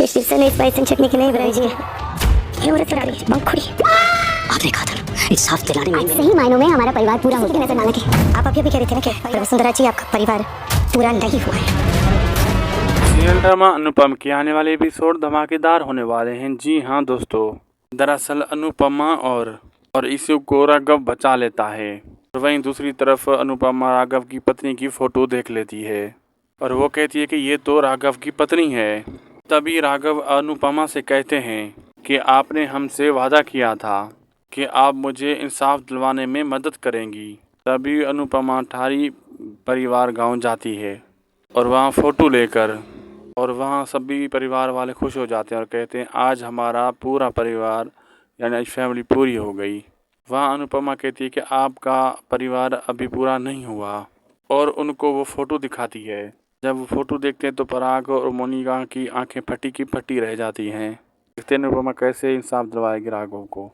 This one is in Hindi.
शिवसेना स्पाइस चटनी की नहीं बनाई जी। ये औरत लगा रही है बंखुड़ी। आपने कहा था ना इस साफ दिलाने में सही मायनों में हमारा परिवार पूरा हो गया। नजर ना लगे। आप अभी कह रहे थे ना कि वसुंधरा जी आपका परिवार पूरा नहीं हुआ है। सीरियल ड्रामा अनुपम के आने वाले एपिसोड धमाकेदार होने वाले हैं। जी हाँ दोस्तों, दरअसल अनुपमा और ईशु को राघव बचा लेता है और वहीं दूसरी तरफ अनुपमा राघव की पत्नी की फोटो देख लेती है और वो कहती है कि ये तो राघव की पत्नी है। तभी राघव अनुपमा से कहते हैं कि आपने हमसे वादा किया था कि आप मुझे इंसाफ दिलवाने में मदद करेंगी। तभी अनुपमा ठारी परिवार गांव जाती है और वहाँ फ़ोटो लेकर और वहाँ सभी परिवार वाले खुश हो जाते हैं और कहते हैं आज हमारा पूरा परिवार यानी फैमिली पूरी हो गई। वहाँ अनुपमा कहती है कि आपका परिवार अभी पूरा नहीं हुआ और उनको वो फ़ोटो दिखाती है। जब वो फ़ोटो देखते हैं तो पराग और मोनिका की आंखें फटी की फटी रह जाती हैं। देखते हैं अनुपमा कैसे इंसाफ दिलवाएगी राघव को।